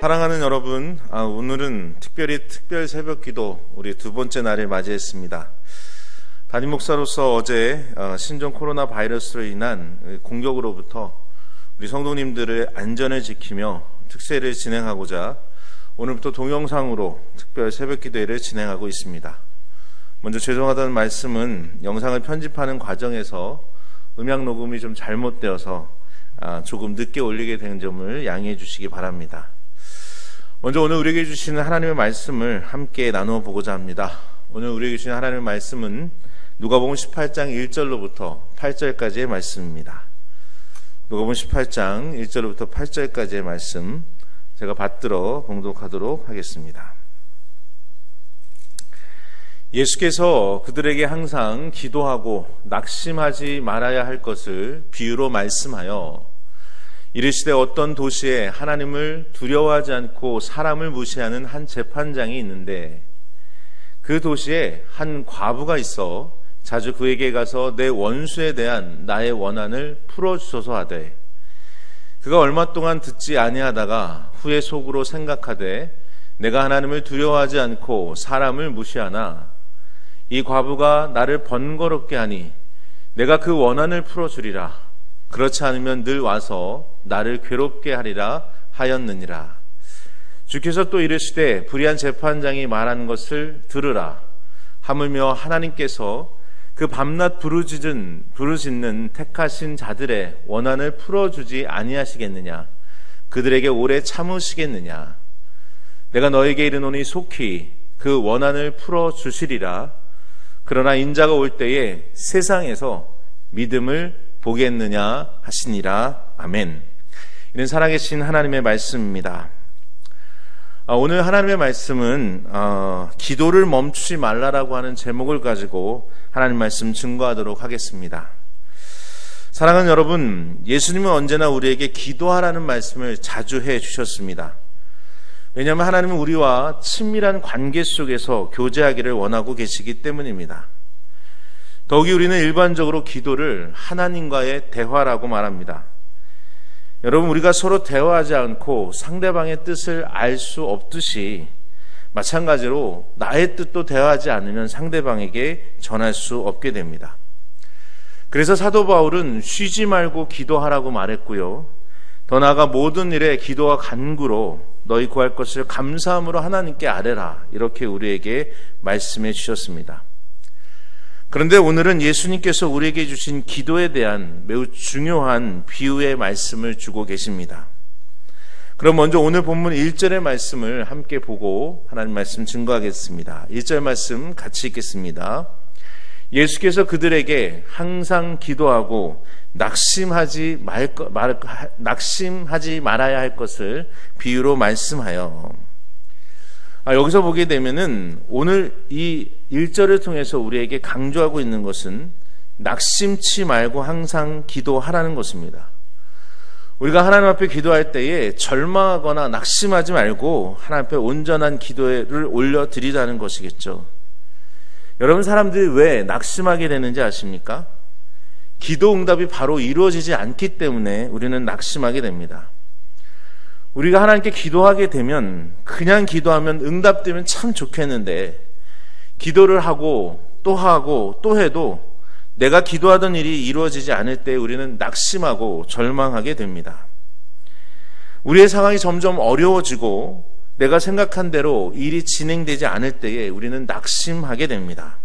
사랑하는 여러분, 오늘은 특별히 특별 새벽 기도 우리 두 번째 날을 맞이했습니다. 담임 목사로서 어제 신종 코로나 바이러스로 인한 공격으로부터 우리 성도님들의 안전을 지키며 특세를 진행하고자 오늘부터 동영상으로 특별 새벽 기도회를 진행하고 있습니다. 먼저 죄송하다는 말씀은 영상을 편집하는 과정에서 음향 녹음이 좀 잘못되어서 조금 늦게 올리게 된 점을 양해해 주시기 바랍니다. 먼저 오늘 우리에게 주시는 하나님의 말씀을 함께 나누어 보고자 합니다. 오늘 우리에게 주시는 하나님의 말씀은 누가복음 18장 1절로부터 8절까지의 말씀입니다. 누가복음 18장 1절로부터 8절까지의 말씀 제가 받들어 봉독하도록 하겠습니다. 예수께서 그들에게 항상 기도하고 낙심하지 말아야 할 것을 비유로 말씀하여 이르시되 어떤 도시에 하나님을 두려워하지 않고 사람을 무시하는 한 재판장이 있는데 그 도시에 한 과부가 있어 자주 그에게 가서 내 원수에 대한 나의 원한을 풀어주소서 하되 그가 얼마 동안 듣지 아니하다가 후에 속으로 생각하되 내가 하나님을 두려워하지 않고 사람을 무시하나 이 과부가 나를 번거롭게 하니 내가 그 원한을 풀어주리라. 그렇지 않으면 늘 와서 나를 괴롭게 하리라 하였느니라. 주께서 또 이르시되 불의한 재판장이 말한 것을 들으라. 하물며 하나님께서 그 밤낮 부르짖는 택하신 자들의 원한을 풀어주지 아니하시겠느냐? 그들에게 오래 참으시겠느냐? 내가 너에게 이르노니 속히 그 원한을 풀어주시리라. 그러나 인자가 올 때에 세상에서 믿음을 보겠느냐 하시니라. 아멘. 이는 살아계신 하나님의 말씀입니다. 오늘 하나님의 말씀은 기도를 멈추지 말라라고 하는 제목을 가지고 하나님 말씀 증거하도록 하겠습니다. 사랑하는 여러분, 예수님은 언제나 우리에게 기도하라는 말씀을 자주 해주셨습니다. 왜냐하면 하나님은 우리와 친밀한 관계 속에서 교제하기를 원하고 계시기 때문입니다. 더욱이 우리는 일반적으로 기도를 하나님과의 대화라고 말합니다. 여러분, 우리가 서로 대화하지 않고 상대방의 뜻을 알 수 없듯이 마찬가지로 나의 뜻도 대화하지 않으면 상대방에게 전할 수 없게 됩니다. 그래서 사도 바울은 쉬지 말고 기도하라고 말했고요. 더 나아가 모든 일에 기도와 간구로 너희 구할 것을 감사함으로 하나님께 아뢰라. 이렇게 우리에게 말씀해 주셨습니다. 그런데 오늘은 예수님께서 우리에게 주신 기도에 대한 매우 중요한 비유의 말씀을 주고 계십니다. 그럼 먼저 오늘 본문 1절의 말씀을 함께 보고 하나님 말씀 증거하겠습니다. 1절 말씀 같이 읽겠습니다. 예수께서 그들에게 항상 기도하고 낙심하지 말아야 할 것을 비유로 말씀하여 여기서 보게 되면은 오늘 이 1절을 통해서 우리에게 강조하고 있는 것은 낙심치 말고 항상 기도하라는 것입니다. 우리가 하나님 앞에 기도할 때에 절망하거나 낙심하지 말고 하나님 앞에 온전한 기도를 올려드리라는 것이겠죠. 여러분, 사람들이 왜 낙심하게 되는지 아십니까? 기도 응답이 바로 이루어지지 않기 때문에 우리는 낙심하게 됩니다. 우리가 하나님께 기도하게 되면 그냥 기도하면 응답되면 참 좋겠는데 기도를 하고 또 해도 내가 기도하던 일이 이루어지지 않을 때 우리는 낙심하고 절망하게 됩니다. 우리의 상황이 점점 어려워지고 내가 생각한 대로 일이 진행되지 않을 때에 우리는 낙심하게 됩니다.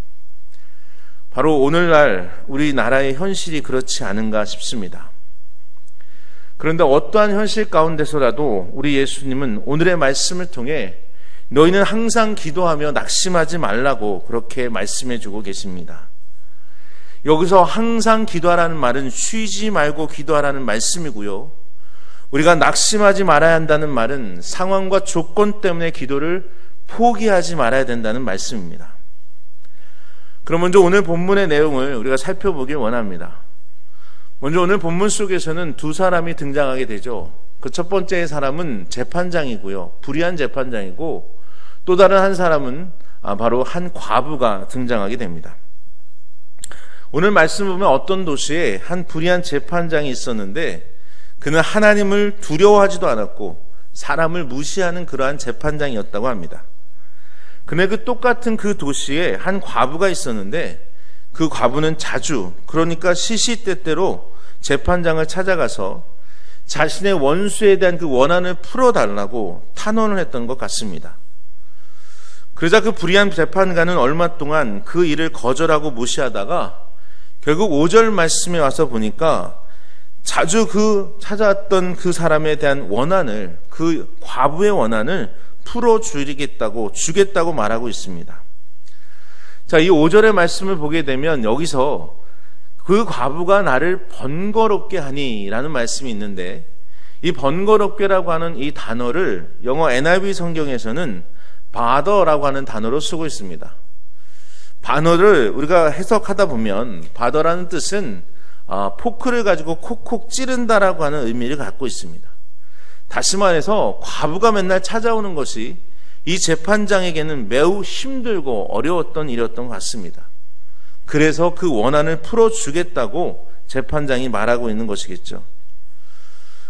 바로 오늘날 우리나라의 현실이 그렇지 않은가 싶습니다. 그런데 어떠한 현실 가운데서라도 우리 예수님은 오늘의 말씀을 통해 너희는 항상 기도하며 낙심하지 말라고 그렇게 말씀해 주고 계십니다. 여기서 항상 기도하라는 말은 쉬지 말고 기도하라는 말씀이고요. 우리가 낙심하지 말아야 한다는 말은 상황과 조건 때문에 기도를 포기하지 말아야 된다는 말씀입니다. 그럼 먼저 오늘 본문의 내용을 우리가 살펴보길 원합니다. 먼저 오늘 본문 속에서는 두 사람이 등장하게 되죠. 그 첫 번째 사람은 재판장이고요. 불의한 재판장이고 또 다른 한 사람은 바로 한 과부가 등장하게 됩니다. 오늘 말씀 보면 어떤 도시에 한 불의한 재판장이 있었는데 그는 하나님을 두려워하지도 않았고 사람을 무시하는 그러한 재판장이었다고 합니다. 근데 그 똑같은 그 도시에 한 과부가 있었는데 그 과부는 자주, 그러니까 시시때때로 재판장을 찾아가서 자신의 원수에 대한 그 원한을 풀어달라고 탄원을 했던 것 같습니다. 그러자 그 불의한 재판관은 얼마 동안 그 일을 거절하고 무시하다가 결국 5절 말씀에 와서 보니까 자주 찾아왔던 그 사람에 대한 원한을, 그 과부의 원한을 주겠다고 말하고 있습니다. 자, 이 5절의 말씀을 보게 되면 여기서 그 과부가 나를 번거롭게 하니 라는 말씀이 있는데, 이 번거롭게라고 하는 이 단어를 영어 NIV 성경에서는 bother라고 하는 단어로 쓰고 있습니다. 단어를 우리가 해석하다 보면 bother라는 뜻은 포크를 가지고 콕콕 찌른다라고 하는 의미를 갖고 있습니다. 다시 말해서 과부가 맨날 찾아오는 것이 이 재판장에게는 매우 힘들고 어려웠던 일이었던 것 같습니다. 그래서 그 원한을 풀어주겠다고 재판장이 말하고 있는 것이겠죠.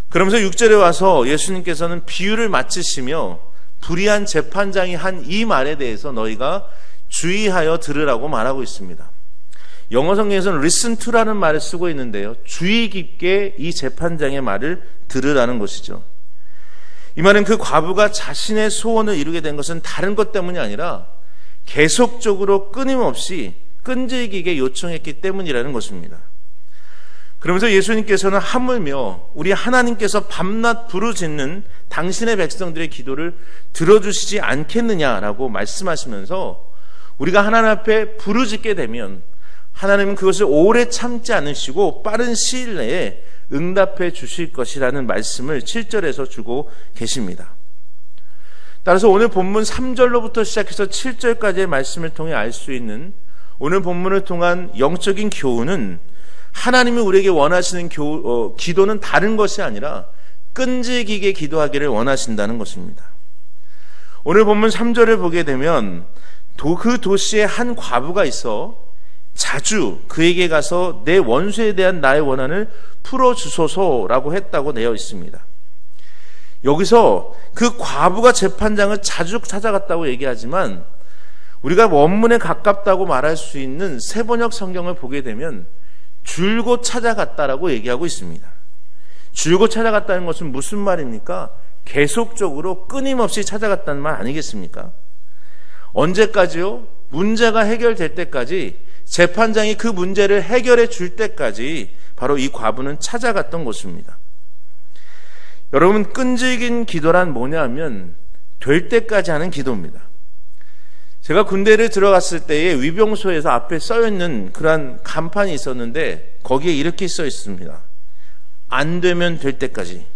그러면서 6절에 와서 예수님께서는 비유를 마치시며 불의한 재판장이 한 이 말에 대해서 너희가 주의하여 들으라고 말하고 있습니다. 영어 성경에서는 listen to라는 말을 쓰고 있는데요, 주의 깊게 이 재판장의 말을 들으라는 것이죠. 이 말은 그 과부가 자신의 소원을 이루게 된 것은 다른 것 때문이 아니라 계속적으로 끊임없이 끈질기게 요청했기 때문이라는 것입니다. 그러면서 예수님께서는 하물며 우리 하나님께서 밤낮 부르짖는 당신의 백성들의 기도를 들어주시지 않겠느냐라고 말씀하시면서 우리가 하나님 앞에 부르짖게 되면 하나님은 그것을 오래 참지 않으시고 빠른 시일 내에 응답해 주실 것이라는 말씀을 7절에서 주고 계십니다. 따라서 오늘 본문 3절로부터 시작해서 7절까지의 말씀을 통해 알 수 있는 오늘 본문을 통한 영적인 교훈은 하나님이 우리에게 원하시는 기도는 다른 것이 아니라 끈질기게 기도하기를 원하신다는 것입니다. 오늘 본문 3절을 보게 되면 그 도시에 한 과부가 있어 자주 그에게 가서 내 원수에 대한 나의 원한을 풀어주소서라고 했다고 되어 있습니다. 여기서 그 과부가 재판장을 자주 찾아갔다고 얘기하지만 우리가 원문에 가깝다고 말할 수 있는 세번역 성경을 보게 되면 줄곧 찾아갔다라고 얘기하고 있습니다. 줄곧 찾아갔다는 것은 무슨 말입니까? 계속적으로 끊임없이 찾아갔다는 말 아니겠습니까? 언제까지요? 문제가 해결될 때까지, 재판장이 그 문제를 해결해 줄 때까지 바로 이 과부는 찾아갔던 것입니다. 여러분, 끈질긴 기도란 뭐냐면 될 때까지 하는 기도입니다. 제가 군대를 들어갔을 때에 위병소에서 앞에 써있는 그러한 간판이 있었는데 거기에 이렇게 써 있습니다. 안 되면 될 때까지.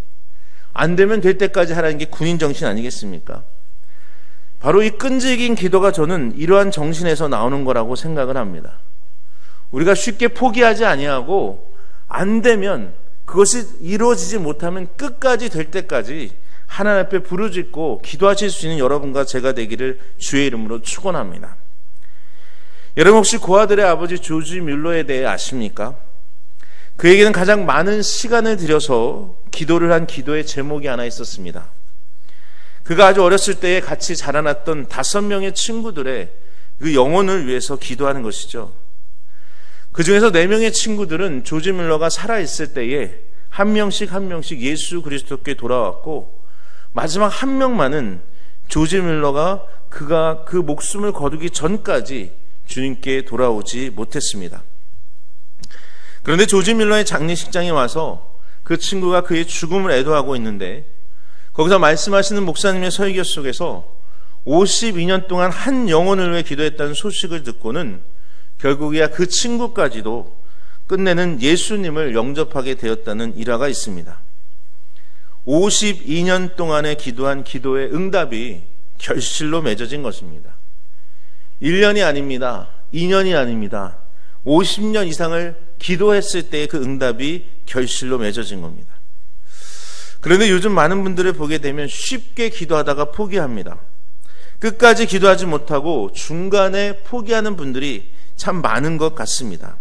안 되면 될 때까지 하라는 게 군인 정신 아니겠습니까? 바로 이 끈질긴 기도가 저는 이러한 정신에서 나오는 거라고 생각을 합니다. 우리가 쉽게 포기하지 아니하고 안 되면, 그것이 이루어지지 못하면 끝까지 될 때까지 하나님 앞에 부르짖고 기도하실 수 있는 여러분과 제가 되기를 주의 이름으로 축원합니다. 여러분, 혹시 고아들의 아버지 조지 뮬러에 대해 아십니까? 그에게는 가장 많은 시간을 들여서 기도를 한 기도의 제목이 하나 있었습니다. 그가 아주 어렸을 때에 같이 자라났던 5명의 친구들의 그 영혼을 위해서 기도하는 것이죠. 그 중에서 4명의 친구들은 조지 뮬러가 살아있을 때에 한 명씩 예수 그리스도께 돌아왔고, 마지막 한 명만은 조지 뮬러가 그가 그 목숨을 거두기 전까지 주님께 돌아오지 못했습니다. 그런데 조지 뮬러의 장례식장에 와서 그 친구가 그의 죽음을 애도하고 있는데, 거기서 말씀하시는 목사님의 설교 속에서 52년 동안 한 영혼을 위해 기도했다는 소식을 듣고는 결국이야 그 친구까지도 끝내는 예수님을 영접하게 되었다는 일화가 있습니다. 52년 동안에 기도한 기도의 응답이 결실로 맺어진 것입니다. 1년이 아닙니다. 2년이 아닙니다. 50년 이상을 기도했을 때의 그 응답이 결실로 맺어진 겁니다. 그런데 요즘 많은 분들을 보게 되면 쉽게 기도하다가 포기합니다. 끝까지 기도하지 못하고 중간에 포기하는 분들이 참 많은 것 같습니다.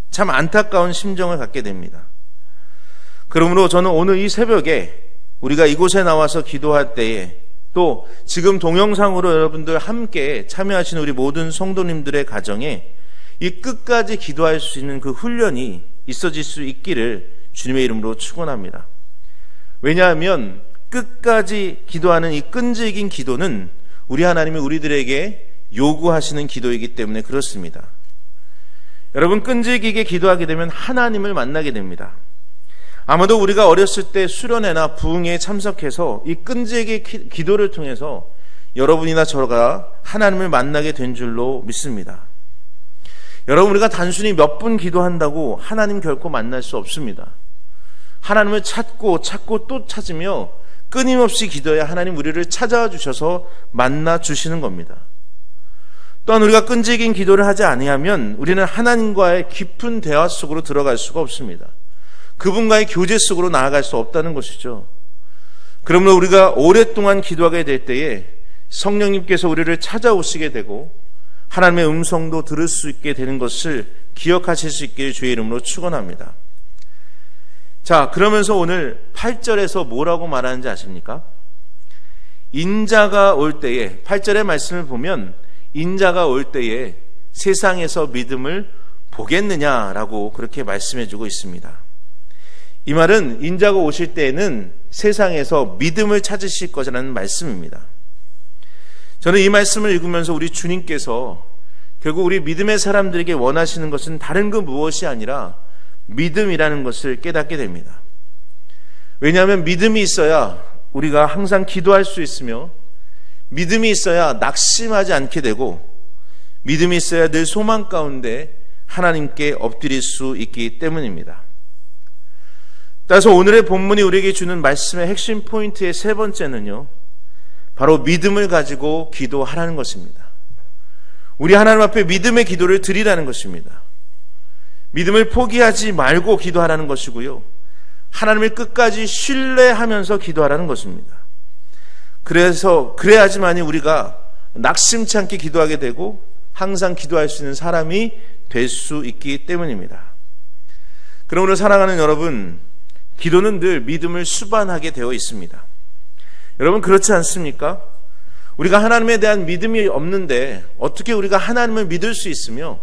참 안타까운 심정을 갖게 됩니다. 그러므로 저는 오늘 이 새벽에 우리가 이곳에 나와서 기도할 때에 또 지금 동영상으로 여러분들 함께 참여하시는 우리 모든 성도님들의 가정에 이 끝까지 기도할 수 있는 그 훈련이 있어질 수 있기를 주님의 이름으로 축원합니다. 왜냐하면 끝까지 기도하는 이 끈질긴 기도는 우리 하나님이 우리들에게 요구하시는 기도이기 때문에 그렇습니다. 여러분, 끈질기게 기도하게 되면 하나님을 만나게 됩니다. 아마도 우리가 어렸을 때 수련회나 부흥회에 참석해서 이 끈질기게 기도를 통해서 여러분이나 저가 하나님을 만나게 된 줄로 믿습니다. 여러분, 우리가 단순히 몇 분 기도한다고 하나님 결코 만날 수 없습니다. 하나님을 찾고 또 찾으며 끊임없이 기도해야 하나님 우리를 찾아와 주셔서 만나 주시는 겁니다. 또한 우리가 끈질긴 기도를 하지 아니하면 우리는 하나님과의 깊은 대화 속으로 들어갈 수가 없습니다. 그분과의 교제 속으로 나아갈 수 없다는 것이죠. 그러므로 우리가 오랫동안 기도하게 될 때에 성령님께서 우리를 찾아오시게 되고 하나님의 음성도 들을 수 있게 되는 것을 기억하실 수 있기를 주의 이름으로 축원합니다. 자, 그러면서 오늘 8절에서 뭐라고 말하는지 아십니까? 인자가 올 때에, 8절의 말씀을 보면 인자가 올 때에 세상에서 믿음을 보겠느냐라고 그렇게 말씀해주고 있습니다. 이 말은 인자가 오실 때에는 세상에서 믿음을 찾으실 것이라는 말씀입니다. 저는 이 말씀을 읽으면서 우리 주님께서 결국 우리 믿음의 사람들에게 원하시는 것은 다른 그 무엇이 아니라 믿음이라는 것을 깨닫게 됩니다. 왜냐하면 믿음이 있어야 우리가 항상 기도할 수 있으며 믿음이 있어야 낙심하지 않게 되고 믿음이 있어야 늘 소망 가운데 하나님께 엎드릴 수 있기 때문입니다. 따라서 오늘의 본문이 우리에게 주는 말씀의 핵심 포인트의 세 번째는요, 바로 믿음을 가지고 기도하라는 것입니다. 우리 하나님 앞에 믿음의 기도를 드리라는 것입니다. 믿음을 포기하지 말고 기도하라는 것이고요, 하나님을 끝까지 신뢰하면서 기도하라는 것입니다. 그래야지만이 우리가 낙심치 않게 기도하게 되고 항상 기도할 수 있는 사람이 될 수 있기 때문입니다. 그러므로 사랑하는 여러분, 기도는 늘 믿음을 수반하게 되어 있습니다. 여러분, 그렇지 않습니까? 우리가 하나님에 대한 믿음이 없는데 어떻게 우리가 하나님을 믿을 수 있으며,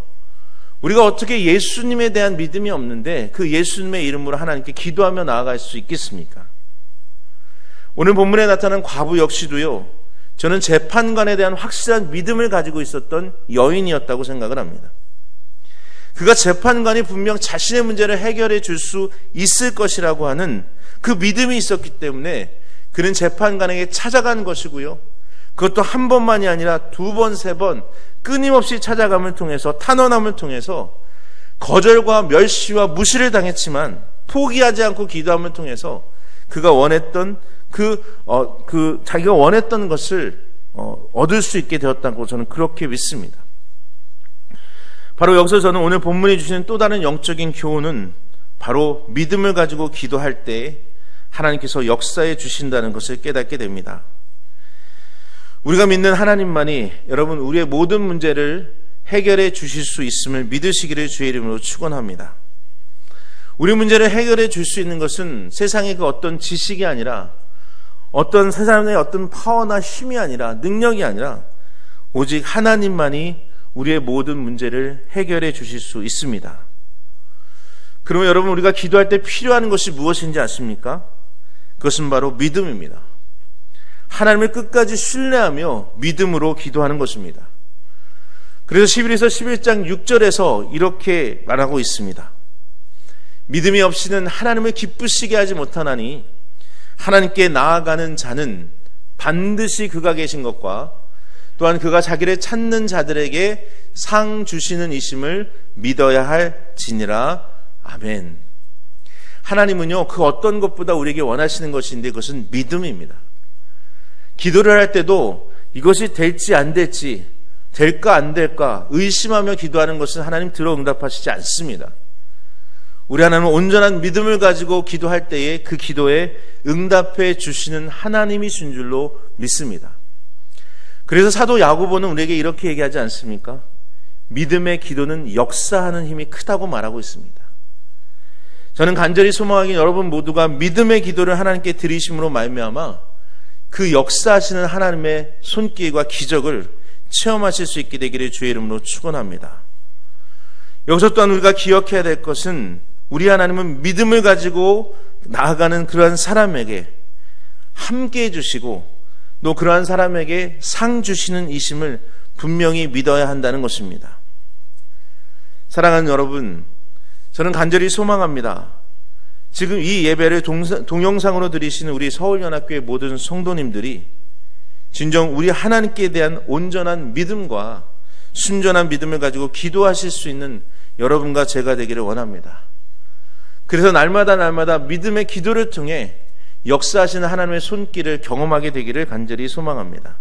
우리가 어떻게 예수님에 대한 믿음이 없는데 그 예수님의 이름으로 하나님께 기도하며 나아갈 수 있겠습니까? 오늘 본문에 나타난 과부 역시도요, 저는 재판관에 대한 확실한 믿음을 가지고 있었던 여인이었다고 생각을 합니다. 그가 재판관이 분명 자신의 문제를 해결해 줄 수 있을 것이라고 하는 그 믿음이 있었기 때문에 그는 재판관에게 찾아간 것이고요, 그것도 한 번만이 아니라 두 번, 세 번 끊임없이 찾아감을 통해서, 탄원함을 통해서 거절과 멸시와 무시를 당했지만 포기하지 않고 기도함을 통해서 그가 원했던 자기가 원했던 것을 얻을 수 있게 되었다고 저는 그렇게 믿습니다. 바로 여기서 저는 오늘 본문이 주시는 또 다른 영적인 교훈은 바로 믿음을 가지고 기도할 때 하나님께서 역사해 주신다는 것을 깨닫게 됩니다. 우리가 믿는 하나님만이 여러분 우리의 모든 문제를 해결해 주실 수 있음을 믿으시기를 주의 이름으로 축원합니다. 우리 문제를 해결해 줄 수 있는 것은 세상의 그 어떤 지식이 아니라, 어떤 세상의 어떤 파워나 힘이 아니라, 능력이 아니라 오직 하나님만이 우리의 모든 문제를 해결해 주실 수 있습니다. 그러면 여러분, 우리가 기도할 때 필요한 것이 무엇인지 아십니까? 그것은 바로 믿음입니다. 하나님을 끝까지 신뢰하며 믿음으로 기도하는 것입니다. 그래서 11에서 11장 6절에서 이렇게 말하고 있습니다. 믿음이 없이는 하나님을 기쁘시게 하지 못하나니 하나님께 나아가는 자는 반드시 그가 계신 것과 또한 그가 자기를 찾는 자들에게 상 주시는 이심을 믿어야 할지니라. 아멘. 하나님은요, 그 어떤 것보다 우리에게 원하시는 것인데 그것은 믿음입니다. 기도를 할 때도 이것이 될지 안 될지, 될까 안 될까 의심하며 기도하는 것은 하나님 들어 응답하시지 않습니다. 우리 하나님은 온전한 믿음을 가지고 기도할 때에 그 기도에 응답해 주시는 하나님이신 줄로 믿습니다. 그래서 사도 야고보는 우리에게 이렇게 얘기하지 않습니까? 믿음의 기도는 역사하는 힘이 크다고 말하고 있습니다. 저는 간절히 소망하기는 여러분 모두가 믿음의 기도를 하나님께 드리심으로 말미암아 그 역사하시는 하나님의 손길과 기적을 체험하실 수 있게 되기를 주의 이름으로 축원합니다. 여기서 또한 우리가 기억해야 될 것은 우리 하나님은 믿음을 가지고 나아가는 그러한 사람에게 함께 해주시고 또 그러한 사람에게 상 주시는 이심을 분명히 믿어야 한다는 것입니다. 사랑하는 여러분, 저는 간절히 소망합니다. 지금 이 예배를 동영상으로 들으시는 우리 서울연합교회 모든 성도님들이 진정 우리 하나님께 대한 온전한 믿음과 순전한 믿음을 가지고 기도하실 수 있는 여러분과 제가 되기를 원합니다. 그래서 날마다 믿음의 기도를 통해 역사하시는 하나님의 손길을 경험하게 되기를 간절히 소망합니다.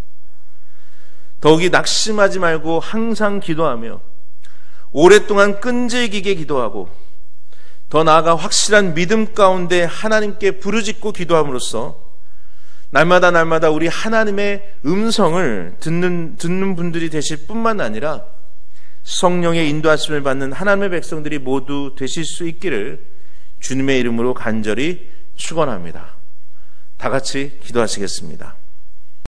더욱이 낙심하지 말고 항상 기도하며 오랫동안 끈질기게 기도하고 더 나아가 확실한 믿음 가운데 하나님께 부르짖고 기도함으로써 날마다 우리 하나님의 음성을 듣는 분들이 되실 뿐만 아니라 성령의 인도하심을 받는 하나님의 백성들이 모두 되실 수 있기를 주님의 이름으로 간절히 축원합니다. 다 같이 기도하시겠습니다.